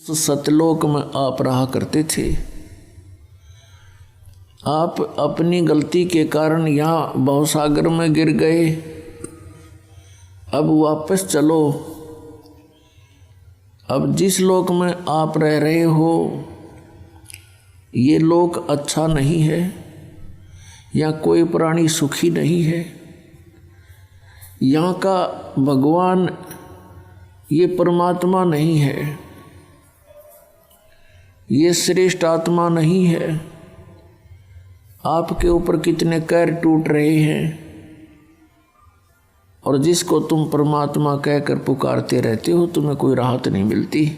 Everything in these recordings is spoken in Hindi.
उस सतलोक में आप रहा करते थे। आप अपनी गलती के कारण यहाँ भवसागर में गिर गए। अब वापस चलो। अब जिस लोक में आप रह रहे हो ये लोक अच्छा नहीं है, या कोई प्राणी सुखी नहीं है। यहाँ का भगवान ये परमात्मा नहीं है, ये श्रेष्ठ आत्मा नहीं है। आपके ऊपर कितने कैर टूट रहे हैं, और जिसको तुम परमात्मा कहकर पुकारते रहते हो तुम्हें कोई राहत नहीं मिलती।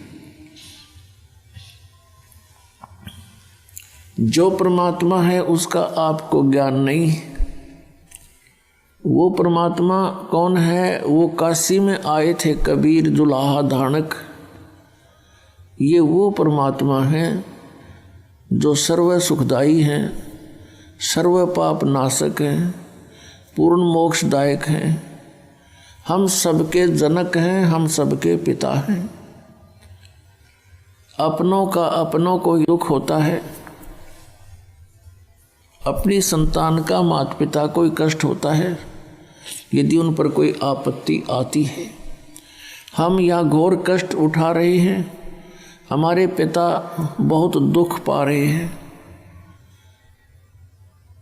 जो परमात्मा है उसका आपको ज्ञान नहीं। वो परमात्मा कौन है? वो काशी में आए थे कबीर जुलाहा धानक। ये वो परमात्मा है जो सर्व सुखदाई हैं, सर्व पाप नाशक हैं, पूर्ण मोक्षदायक हैं। हम सबके जनक हैं, हम सबके पिता हैं। अपनों का अपनों को दुख होता है, अपनी संतान का माता पिता को कष्ट होता है यदि उन पर कोई आपत्ति आती है। हम यहाँ घोर कष्ट उठा रहे हैं, हमारे पिता बहुत दुख पा रहे हैं,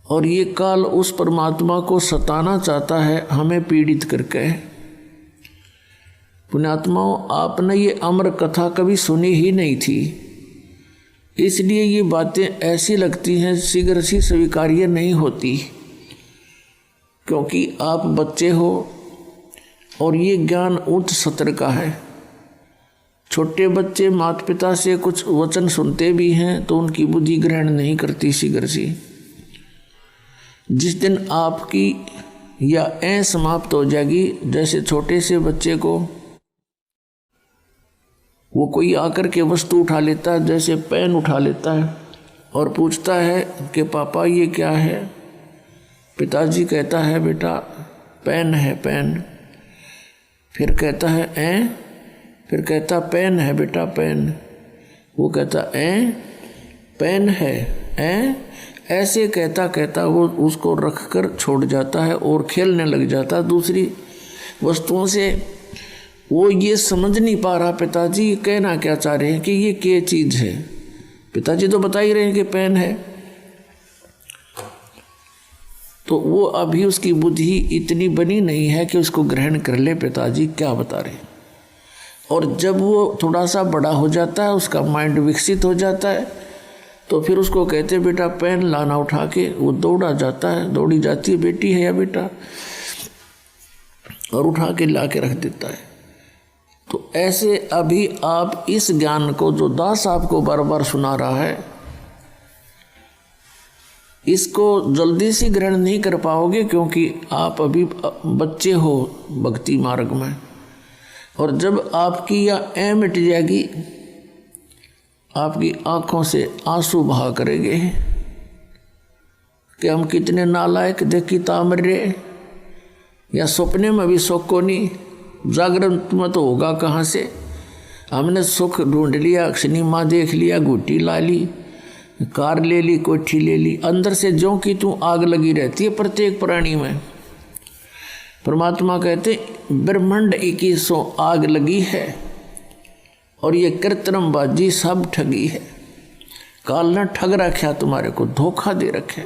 और ये काल उस परमात्मा को सताना चाहता है हमें पीड़ित करके। पुण्यात्माओं, आपने ये अमर कथा कभी सुनी ही नहीं थी, इसलिए ये बातें ऐसी लगती हैं शीघ्र सी स्वीकार्य नहीं होती, क्योंकि आप बच्चे हो और ये ज्ञान उच्च सत्र का है। छोटे बच्चे माता पिता से कुछ वचन सुनते भी हैं तो उनकी बुद्धि ग्रहण नहीं करती शीघ्र सी। जिस दिन आपकी या समाप्त हो जाएगी, जैसे छोटे से बच्चे को वो कोई आकर के वस्तु उठा लेता है, जैसे पेन उठा लेता है और पूछता है कि पापा ये क्या है। पिताजी कहता है बेटा पेन है पेन। फिर कहता है फिर कहता पेन है बेटा पेन। वो कहता पेन है ऐसे कहता कहता वो उसको रख कर छोड़ जाता है और खेलने लग जाता है दूसरी वस्तुओं से। वो ये समझ नहीं पा रहा पिताजी कहना क्या चाह रहे हैं कि ये क्या चीज़ है। पिताजी तो बता ही रहे हैं कि पेन है। तो वो अभी उसकी बुद्धि इतनी बनी नहीं है कि उसको ग्रहण कर ले पिताजी क्या बता रहे हैं। और जब वो थोड़ा सा बड़ा हो जाता है, उसका माइंड विकसित हो जाता है, तो फिर उसको कहते बेटा पेन लाना उठा के। वो दौड़ा जाता है, दौड़ी जाती है बेटी है या बेटा, और उठा के ला के रख देता है। तो ऐसे अभी आप इस ज्ञान को जो दास आपको बार बार सुना रहा है, इसको जल्दी से ग्रहण नहीं कर पाओगे, क्योंकि आप अभी बच्चे हो भक्ति मार्ग में। और जब आपकी यह मिट जाएगी, आपकी आंखों से आंसू बहा करेंगे कि हम कितने नालायक देखी तामरे, या सपने में भी सुख को नहीं, जागरण में तो होगा कहाँ से। हमने सुख ढूंढ लिया, सिनेमा देख लिया, गुटी ला ली, कार ले ली, कोठी ले ली, अंदर से ज्यों की तू आग लगी रहती है प्रत्येक प्राणी में। परमात्मा कहते ब्रह्मांड 2100 आग लगी है, और ये कृत्रिमबाजी सब ठगी है। काल ने ठग रखा तुम्हारे को, धोखा दे रखे।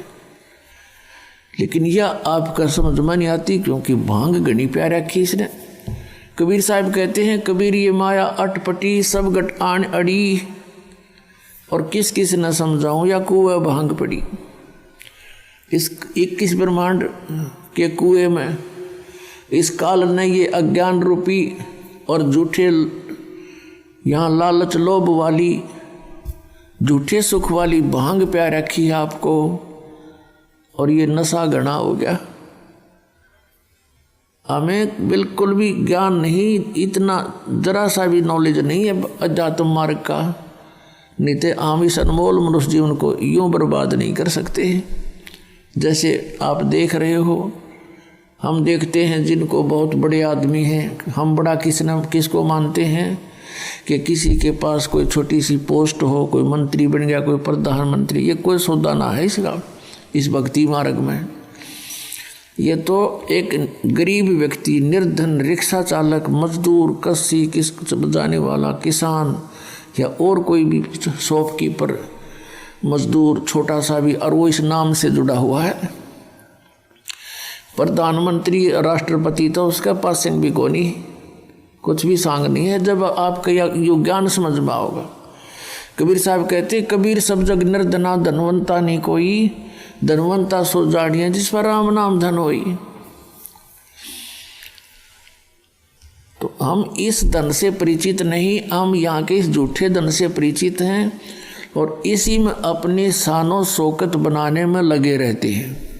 लेकिन यह आपका समझ में नहीं आती, क्योंकि भांग गणी प्यार रखी इसने। कबीर साहब कहते हैं कबीर ये माया अटपटी सब गट आन अड़ी, और किस किस न समझाऊं या कुएं भांग पड़ी। इस 21 ब्रह्मांड के कुएं में इस काल ने ये अज्ञान रूपी और झूठे, यहाँ लालच लोभ वाली झूठे सुख वाली भांग प्या रखी है आपको, और ये नशा घना हो गया। हमें बिल्कुल भी ज्ञान नहीं, इतना जरा सा भी नॉलेज नहीं है अध्यात्म मार्ग का, नहीं तो हम इस अनमोल मनुष्य जीवन को यूँ बर्बाद नहीं कर सकते। जैसे आप देख रहे हो, हम देखते हैं जिनको बहुत बड़े आदमी हैं, हम बड़ा किसको मानते हैं कि किसी के पास कोई छोटी सी पोस्ट हो, कोई मंत्री बन गया, कोई प्रधानमंत्री, ये कोई सौदा ना है इसका इस भक्ति मार्ग में। ये तो एक गरीब व्यक्ति, निर्धन, रिक्शा चालक, मजदूर, कस्सी, किस बजाने वाला, किसान या और कोई भी शॉपकीपर, मजदूर छोटा सा भी, और वो इस नाम से जुड़ा हुआ है। प्रधानमंत्री, राष्ट्रपति तो उसका पासिंग भी को नहीं, कुछ भी सांग नहीं है जब आपका यो ज्ञान समझ में आओगा। कबीर साहब कहते, कबीर सब जग निर्धना धनवंता नहीं कोई, धनवंता सो जाड़ियाँ जिस पर राम नाम धन होई। तो हम इस धन से परिचित नहीं, हम यहाँ के इस झूठे धन से परिचित हैं और इसी में अपनी शानो शौकत बनाने में लगे रहते हैं।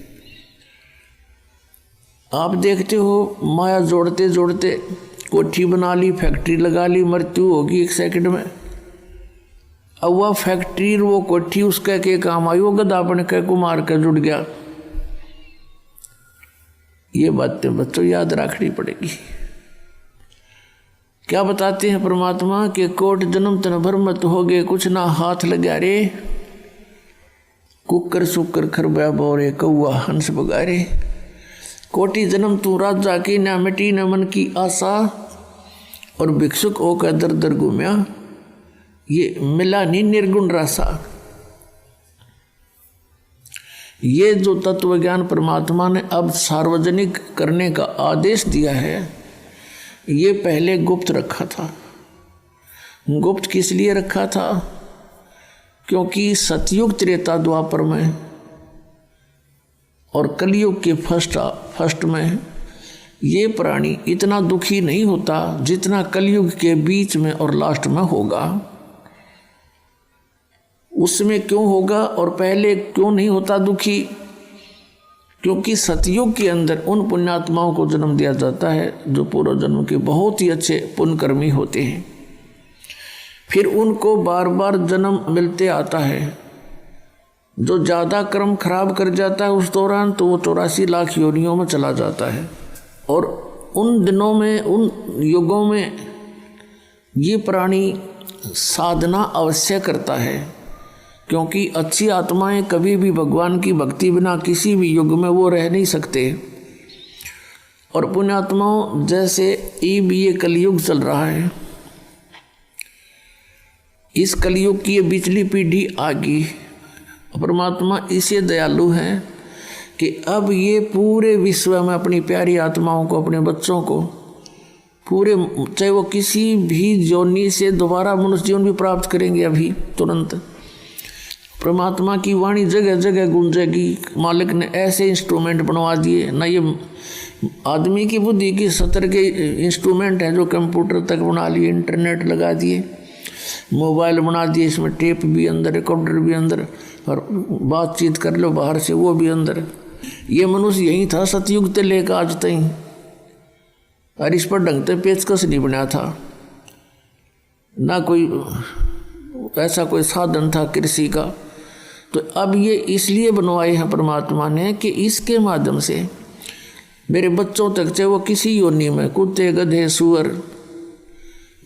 आप देखते हो माया जोड़ते जोड़ते कोठी बना ली, फैक्ट्री लगा ली, मृत्यु होगी 1 सेकंड में। अब वह फैक्ट्री, वो कोठी उसका के काम आई, वो गधा बन के कुमार के जुड़ गया। ये बातें बच्चों याद रखनी पड़ेगी। क्या बताते हैं परमात्मा के कोट जन्म तन भर मत हो गए, कुछ ना हाथ लगा रे, कुकर सुकर खरबा बोरे, कौआ हंस बगारे। कोटि जन्म तू राजा की, ना मिटी न मन की आशा, और भिक्षुक होकर दर दर घूमया, ये मिला नहीं निर्गुण रासा। ये जो तत्व ज्ञान परमात्मा ने अब सार्वजनिक करने का आदेश दिया है, ये पहले गुप्त रखा था। गुप्त किस लिए रखा था? क्योंकि सतयुग, त्रेता, द्वापर में और कलयुग के फर्स्ट में ये प्राणी इतना दुखी नहीं होता जितना कलयुग के बीच में और लास्ट में होगा। उसमें क्यों होगा और पहले क्यों नहीं होता दुखी? क्योंकि सतयुग के अंदर उन पुण्यात्माओं को जन्म दिया जाता है जो पूर्व जन्म के बहुत ही अच्छे पुण्यकर्मी होते हैं। फिर उनको बार बार जन्म मिलते आता है। जो ज़्यादा कर्म खराब कर जाता है उस दौरान तो वो 84 लाख योनियों में चला जाता है। और उन दिनों में, उन युगों में ये प्राणी साधना अवश्य करता है, क्योंकि अच्छी आत्माएं कभी भी भगवान की भक्ति बिना किसी भी युग में वो रह नहीं सकते। और पुण्यात्माओं, जैसे ये कलयुग चल रहा है, इस कलयुग की ये बिचली पीढ़ी आ गई। परमात्मा इसे दयालु हैं कि अब ये पूरे विश्व में अपनी प्यारी आत्माओं को, अपने बच्चों को पूरे, चाहे वो किसी भी योनि से दोबारा मनुष्य जीवन भी प्राप्त करेंगे अभी तुरंत, परमात्मा की वाणी जगह जगह गूंजेगी। मालिक ने ऐसे इंस्ट्रूमेंट बनवा दिए ना, ये आदमी की बुद्धि की सतर के इंस्ट्रूमेंट है जो कंप्यूटर तक बना लिए, इंटरनेट लगा दिए, मोबाइल बना दिए, इसमें टेप भी अंदर, रिकॉर्डर भी अंदर, और बातचीत कर लो बाहर से वो भी अंदर। ये मनुष्य यही था सतयुग से लेकर आज तक, और इस पर ढंग से पेचकस नहीं बना था, ना कोई ऐसा कोई साधन था कृषि का। तो अब ये इसलिए बनवाए हैं परमात्मा ने कि इसके माध्यम से मेरे बच्चों तक, चाहे वो किसी योनि में, कुत्ते, गधे, सुअर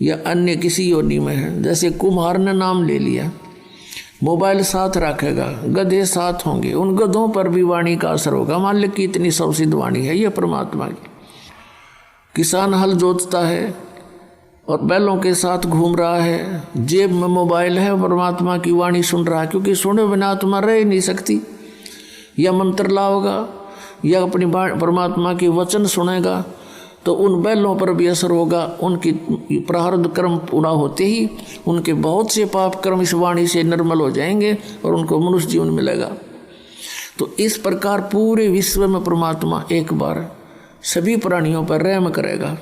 या अन्य किसी योनि में है। जैसे कुम्हार ने नाम ले लिया, मोबाइल साथ रखेगा, गधे साथ होंगे, उन गधों पर भी वाणी का असर होगा। मालिक की इतनी सौसिद्ध वाणी है ये परमात्मा की। किसान हल जोतता है और बैलों के साथ घूम रहा है, जेब में मोबाइल है, परमात्मा की वाणी सुन रहा है, क्योंकि सुने बिना आत्मा रह ही नहीं सकती। या मंत्र लाओगा या अपनी परमात्मा की वचन सुनेगा तो उन बैलों पर भी असर होगा। उनकी प्रारब्ध कर्म पूरा होते ही उनके बहुत से पाप कर्म इस वाणी से निर्मल हो जाएंगे और उनको मनुष्य जीवन मिलेगा। तो इस प्रकार पूरे विश्व में परमात्मा एक बार सभी प्राणियों पर रहम करेगा।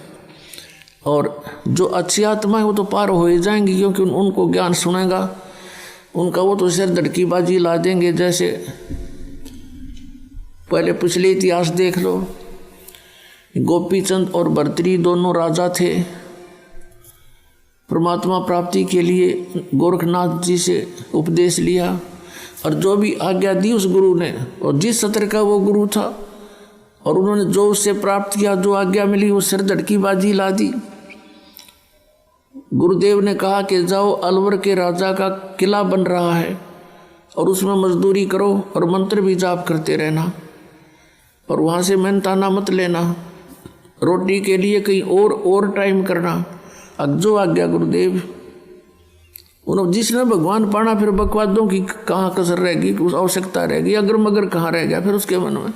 और जो अच्छी आत्मा है वो तो पार हो ही जाएंगी, क्योंकि उनको ज्ञान सुनेगा, उनका वो तो सिर धड़की बाजी ला देंगे। जैसे पहले पिछले इतिहास देख लो, गोपीचंद और भर्तृहरि दोनों राजा थे। परमात्मा प्राप्ति के लिए गोरखनाथ जी से उपदेश लिया और जो भी आज्ञा दी उस गुरु ने, और जिस सत्र का वो गुरु था, और उन्होंने जो उससे प्राप्त किया, जो आज्ञा मिली, वो सिर धड़की बाजी ला दी। गुरुदेव ने कहा कि जाओ, अलवर के राजा का किला बन रहा है और उसमें मजदूरी करो और मंत्र भी जाप करते रहना, और वहाँ से मेहनताना मत लेना, रोटी के लिए कहीं और टाइम करना। अब जो आज्ञा गुरुदेव। उन्होंने जिसने भगवान पाना, फिर बकवादों की कहाँ कसर रहेगी, कुछ आवश्यकता रहेगी, अगर मगर कहाँ रह गया फिर उसके मन में।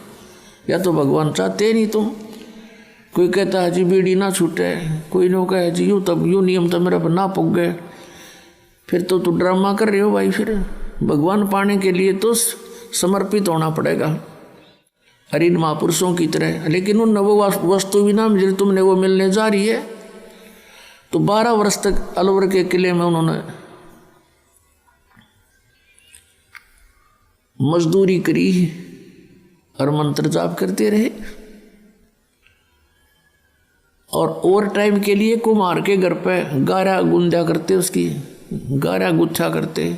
या तो भगवान चाहते नहीं तुम। कोई कहता है जी बीड़ी ना छूटे, कोई नो कहे जी यूँ तब यूँ नियम तो मेरे पर ना पुग गए, फिर तो तू ड्रामा कर रहे हो भाई। फिर भगवान पाने के लिए तो समर्पित होना पड़ेगा अरे इन महापुरुषों की तरह। लेकिन उन वो वस्तु भी ना मिले, तुमने वो मिलने जा रही है। तो 12 वर्ष तक अलवर के किले में उन्होंने मजदूरी करी और मंत्र जाप करते रहे। और टाइम के लिए कुम्हार के घर पे गारा गुंदा करते, उसकी गारा गुच्छा करते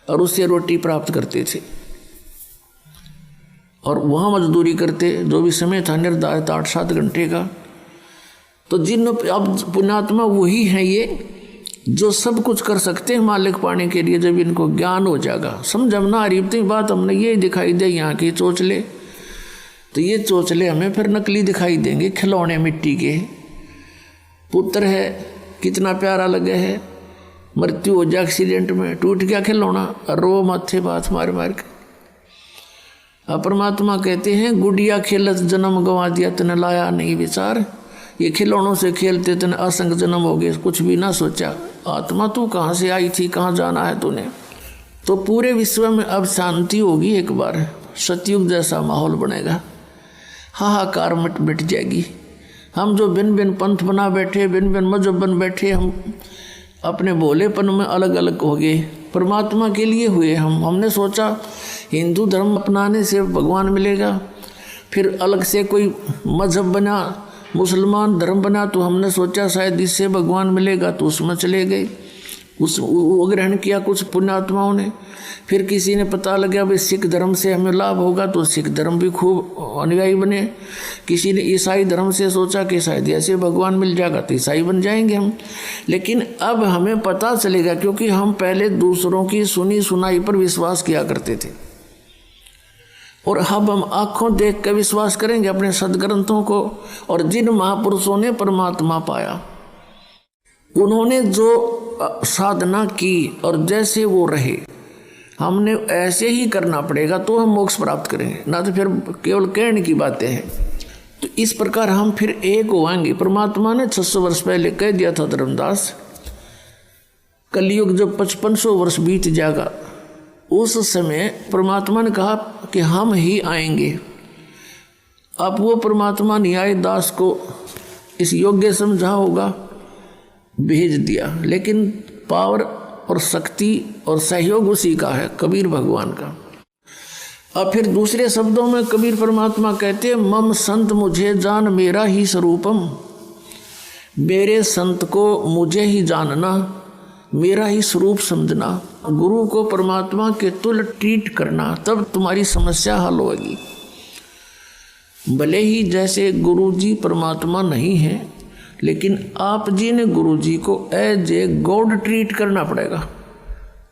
और उससे रोटी प्राप्त करते थे और वहाँ मजदूरी करते। जो भी समय था निर्धारित 8-7 घंटे का। तो जिन अब पुण्यात्मा वही हैं ये जो सब कुछ कर सकते हैं मालिक पाने के लिए, जब इनको ज्ञान हो जाएगा। समझ हम ना अरीबती बात हमने ये दिखाई दे यहाँ की चोचले, तो ये चोचले हमें फिर नकली दिखाई देंगे, खिलौने मिट्टी के। पुत्र है कितना प्यारा लगे है, मृत्यु हो जाए एक्सीडेंट में, टूट गया खिलौना और रो माथे बात मार मार के। परमात्मा कहते हैं गुड़िया खेलत जन्म गंवा दिया तने लाया नहीं विचार। ये खिलौनों से खेलते तने असंग जन्म हो गए, कुछ भी ना सोचा। आत्मा तू कहाँ से आई थी, कहाँ जाना है तूने। तो पूरे विश्व में अब शांति होगी, एक बार सतयुग जैसा माहौल बनेगा, हाहाकार मिट जाएगी। हम जो भिन्न भिन्न पंथ बना बैठे, भिन्न भिन्न मजहब बन बैठे, हम अपने भोलेपन में अलग अलग हो गए, परमात्मा के लिए हुए। हमने सोचा हिंदू धर्म अपनाने से भगवान मिलेगा, फिर अलग से कोई मजहब बना, मुसलमान धर्म बना, तो हमने सोचा शायद इससे भगवान मिलेगा, तो उसमें चले गए, वो ग्रहण किया कुछ पुण्यात्माओं ने। फिर किसी ने पता लगा भाई सिख धर्म से हमें लाभ होगा, तो सिख धर्म भी खूब अनुयायी बने। किसी ने ईसाई धर्म से सोचा कि शायद ऐसे भगवान मिल जाएगा तो ईसाई बन जाएंगे हम। लेकिन अब हमें पता चलेगा, क्योंकि हम पहले दूसरों की सुनी सुनाई पर विश्वास किया करते थे, और अब हम आँखों देख कर विश्वास करेंगे अपने सदग्रंथों को। और जिन महापुरुषों ने परमात्मा पाया, उन्होंने जो साधना की और जैसे वो रहे, हमने ऐसे ही करना पड़ेगा तो हम मोक्ष प्राप्त करेंगे, ना तो फिर केवल कहने की बातें हैं। तो इस प्रकार हम फिर एक होंगे। परमात्मा ने 600 वर्ष पहले कह दिया था धर्मदास, कलयुग जब 5500 वर्ष बीत जाएगा, उस समय परमात्मा ने कहा कि हम ही आएंगे। अब वो परमात्मा न्याय दास को इस योग्य समझा होगा, भेज दिया। लेकिन पावर और शक्ति और सहयोग उसी का है, कबीर भगवान का। अब फिर दूसरे शब्दों में कबीर परमात्मा कहते हैं, मम संत मुझे जान मेरा ही स्वरूपम। मेरे संत को मुझे ही जानना, मेरा ही स्वरूप समझना, गुरु को परमात्मा के तुल्य ट्रीट करना, तब तुम्हारी समस्या हल होगी। भले ही जैसे गुरु जी परमात्मा नहीं है, लेकिन आप जी ने गुरु जी को एज ए गॉड ट्रीट करना पड़ेगा,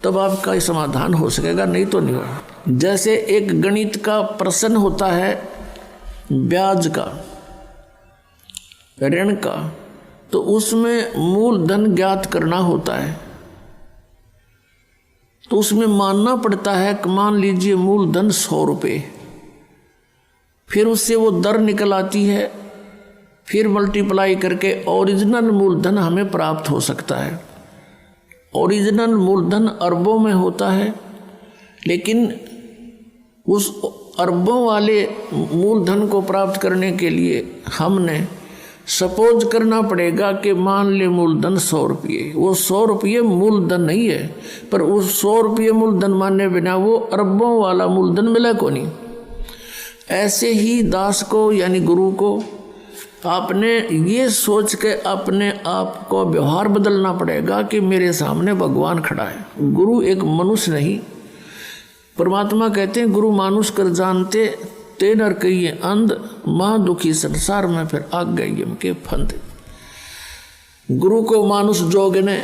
तब आपका समाधान हो सकेगा, नहीं तो नहीं होगा। जैसे एक गणित का प्रश्न होता है ब्याज का, ऋण का, तो उसमें मूलधन ज्ञात करना होता है, तो उसमें मानना पड़ता है कि मान लीजिए मूलधन 100 रुपये, फिर उससे वो दर निकल आती है, फिर मल्टीप्लाई करके ओरिजिनल मूलधन हमें प्राप्त हो सकता है। ओरिजिनल मूलधन अरबों में होता है, लेकिन उस अरबों वाले मूलधन को प्राप्त करने के लिए हमने सपोज करना पड़ेगा कि मान ले मूलधन 100 रुपये, वो 100 रुपये मूलधन नहीं है, पर उस 100 रुपये मूलधन मानने बिना वो अरबों वाला मूलधन मिला को नहीं। ऐसे ही दास को यानी गुरु को आपने ये सोच के अपने आप को व्यवहार बदलना पड़ेगा कि मेरे सामने भगवान खड़ा है। गुरु एक मनुष्य नहीं, परमात्मा कहते हैं गुरु मानुष कर जानते ते नर कहिए अंध, महा दुखी संसार में फिर आग गई के फंद। गुरु को मानुष जोगने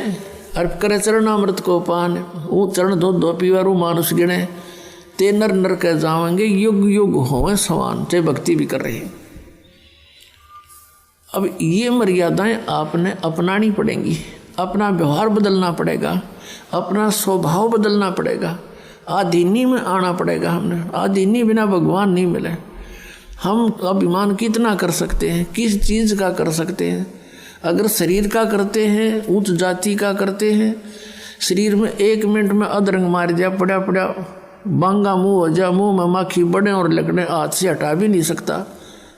अर्प करे चरणामृत को पान, वो चरण धो धो पीवारू मानुष गिने, ते नर नर कह जावेंगे युग युग होवे समान। ते भक्ति भी कर रहे हैं। अब ये मर्यादाएं आपने अपनानी पड़ेंगी, अपना व्यवहार बदलना पड़ेगा, अपना स्वभाव बदलना पड़ेगा, आधीनी में आना पड़ेगा। हमने आधीनी बिना भगवान नहीं मिले। हम अभिमान कितना कर सकते हैं, किस चीज़ का कर सकते हैं? अगर शरीर का करते हैं, उच्च जाति का करते हैं, शरीर में 1 मिनट में अधरंग मार दिया, पड़ा पड़ा बांगा मुँह हो जा, मुँह में माखी बड़े और लगने, हाथ से हटा भी नहीं सकता।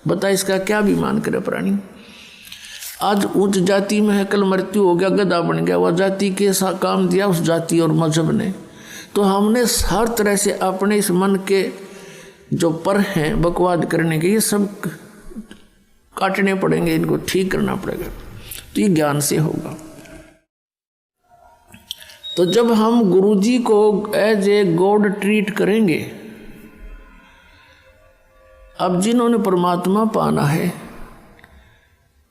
बता इसका क्या अभिमान करे प्राणी। आज उच्च जाति में है, कल मृत्यु हो गया, गधा बन गया, वह जाति के काम दिया उस जाति और मजहब ने। तो हमने हर तरह से अपने इस मन के जो पर हैं बकवाद करने के, ये सब काटने पड़ेंगे, इनको ठीक करना पड़ेगा। तो ये ज्ञान से होगा। तो जब हम गुरुजी को एज ए गॉड ट्रीट करेंगे, अब जिन्होंने परमात्मा पाना है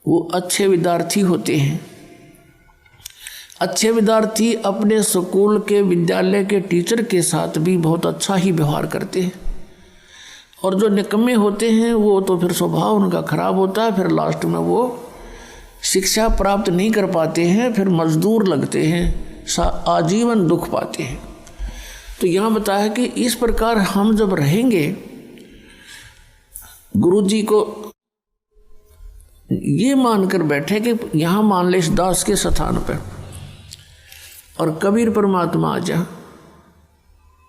वो अच्छे विद्यार्थी होते हैं। अच्छे विद्यार्थी अपने स्कूल के विद्यालय के टीचर के साथ भी बहुत अच्छा ही व्यवहार करते हैं, और जो निकम्मे होते हैं वो तो फिर स्वभाव उनका खराब होता है, फिर लास्ट में वो शिक्षा प्राप्त नहीं कर पाते हैं, फिर मजदूर लगते हैं, आजीवन दुख पाते हैं। तो यहाँ बताया कि इस प्रकार हम जब रहेंगे, गुरुजी को ये मानकर बैठे कि यहाँ मानलेश दास के स्थान पर और कबीर परमात्मा आ जा,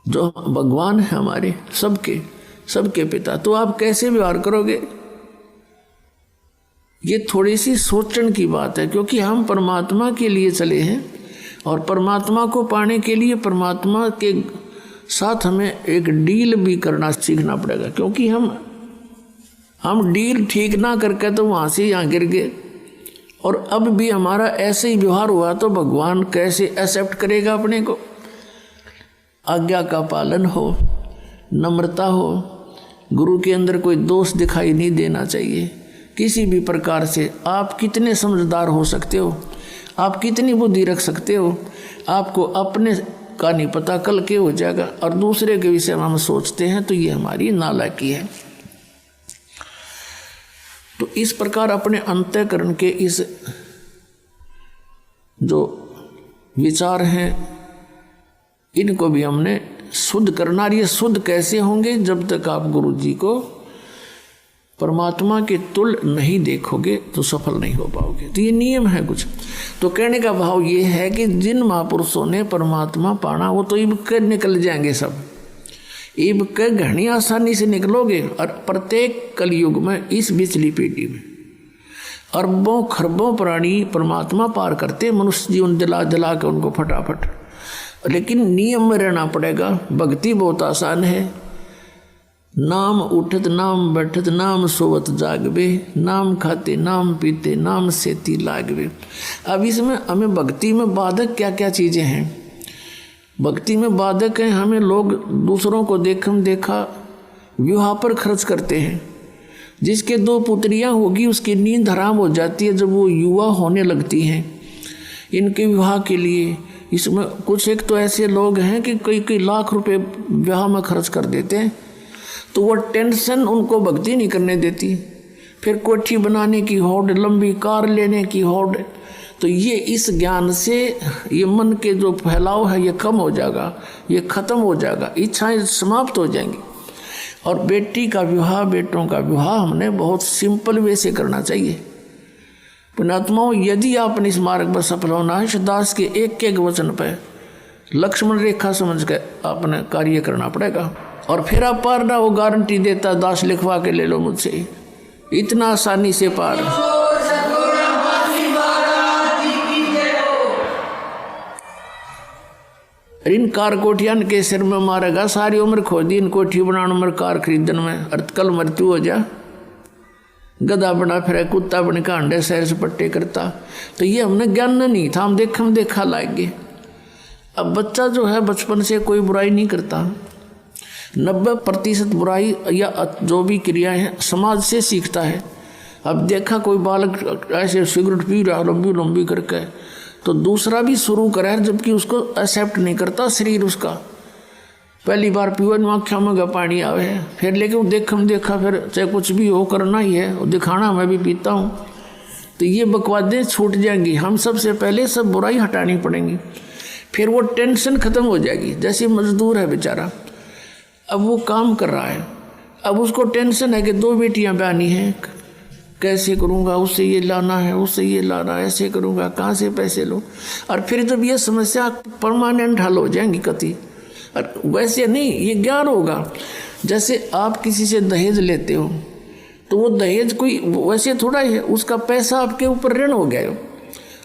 जो भगवान है हमारे सबके पिता, तो आप कैसे व्यवहार करोगे? ये थोड़ी सी सोचने की बात है, क्योंकि हम परमात्मा के लिए चले हैं और परमात्मा को पाने के लिए परमात्मा के साथ हमें एक डील भी करना सीखना पड़ेगा। क्योंकि हम डील ठीक ना करके तो वहाँ से यहाँ गिर गए, और अब भी हमारा ऐसे ही व्यवहार हुआ तो भगवान कैसे एक्सेप्ट करेगा अपने को? आज्ञा का पालन हो, नम्रता हो, गुरु के अंदर कोई दोष दिखाई नहीं देना चाहिए किसी भी प्रकार से। आप कितने समझदार हो सकते हो, आप कितनी बुद्धि रख सकते हो, आपको अपने का नहीं पता कल क्या हो जाएगा, और दूसरे के विषय में हम सोचते हैं, तो ये हमारी नालायकी है। तो इस प्रकार अपने अंतःकरण के इस जो विचार हैं इनको भी हमने शुद्ध करना। ये शुद्ध कैसे होंगे? जब तक आप गुरु जी को परमात्मा के तुल नहीं देखोगे तो सफल नहीं हो पाओगे। तो ये नियम है कुछ। तो कहने का भाव ये है कि जिन महापुरुषों ने परमात्मा पाना वो तो इब के निकल जाएंगे सब, इब के घनी आसानी से निकलोगे। और प्रत्येक कलयुग में इस बिचली पीढ़ी में अरबों खरबों प्राणी परमात्मा पार करते, मनुष्य जीवन दिला दिला के उनको फटाफट। लेकिन नियम में रहना पड़ेगा। भक्ति बहुत आसान है। नाम उठत नाम बैठत नाम सोवत जागवे, नाम खाते नाम पीते नाम सेती लागवे। अब इसमें हमें भक्ति में बाधक क्या क्या चीज़ें हैं? भक्ति में बाधक है, हमें लोग दूसरों को देखा विवाह पर खर्च करते हैं। जिसके 2 पुत्रियां होगी उसकी नींद हराम हो जाती है जब वो युवा होने लगती हैं इनके विवाह के लिए। इसमें कुछ एक तो ऐसे लोग हैं कि कई लाख रुपए विवाह में खर्च कर देते हैं, तो वो टेंशन उनको भक्ति नहीं करने देती। फिर कोठी बनाने की होड़, लंबी कार लेने की होड़। तो ये इस ज्ञान से ये मन के जो फैलाव है ये कम हो जाएगा, ये खत्म हो जाएगा, इच्छाएं समाप्त हो जाएंगी। और बेटी का विवाह, बेटों का विवाह हमने बहुत सिंपल वे से करना चाहिए। पुण्यात्माओं, यदि आपने इस मार्ग पर सफल होना है, दास के एक एक वचन पर लक्ष्मण रेखा समझ कर आपने कार्य करना पड़ेगा। और फिर आप पार ना हो, गारंटी देता दास लिखवा के ले लो मुझसे, इतना आसानी से पार। इन कार कोठियान के सिर में मारेगा, सारी उम्र खो दी इन कोठी बनाने में, कार खरीदने में, और कल मृत्यु हो जा। गधा बना फिर कुत्ता बन के अंडे सैर से पट्टे करता। तो ये हमने ज्ञान नहीं था, हम देखा लाएंगे। अब बच्चा जो है बचपन से कोई बुराई नहीं करता। 90% बुराई या जो भी क्रियाएं हैं समाज से सीखता है। अब देखा कोई बालक ऐसे सिगरेट पी रहा लंबी लंबी करके, तो दूसरा भी शुरू करे, जबकि उसको एक्सेप्ट नहीं करता शरीर उसका। पहली बार पीवे ना आँखों में पानी आवे, फिर लेकिन देखा फिर चाहे कुछ भी हो करना ही है, वो दिखाना मैं भी पीता हूँ। तो ये बकवादें छूट जाएंगी। हम सबसे पहले सब बुराई हटानी पड़ेंगी, फिर वो टेंशन खत्म हो जाएगी। जैसे मजदूर है बेचारा, अब वो काम कर रहा है, अब उसको टेंशन है कि 2 बेटियां ब्यानी हैं, कैसे करूँगा, उससे ये लाना है, उससे ये लाना है, ऐसे करूँगा, कहाँ से पैसे लूँ। और फिर जब ये समस्या परमानेंट हल हो जाएंगी कति। और वैसे नहीं, ये ज्ञान होगा। जैसे आप किसी से दहेज लेते हो, तो वो दहेज कोई वैसे थोड़ा ही है, उसका पैसा आपके ऊपर ऋण हो गया।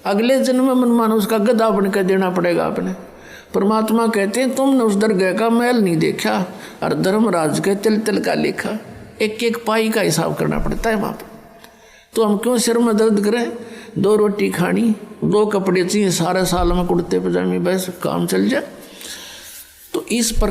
अगले जन्म में मनमाना उसका गधा बनकर देना पड़ेगा आपने। परमात्मा कहते हैं तुमने उस दरगाह का मैल नहीं देखा, और धर्मराज के तिल तिल का लेखा, एक एक पाई का हिसाब करना पड़ता है वहाँ पर। तो हम क्यों सिर में दर्द करें? 2 रोटी खानी, 2 कपड़े चाहिए, सारे साल में कुर्ते पजामे, बस काम चल जाए। तो इस पर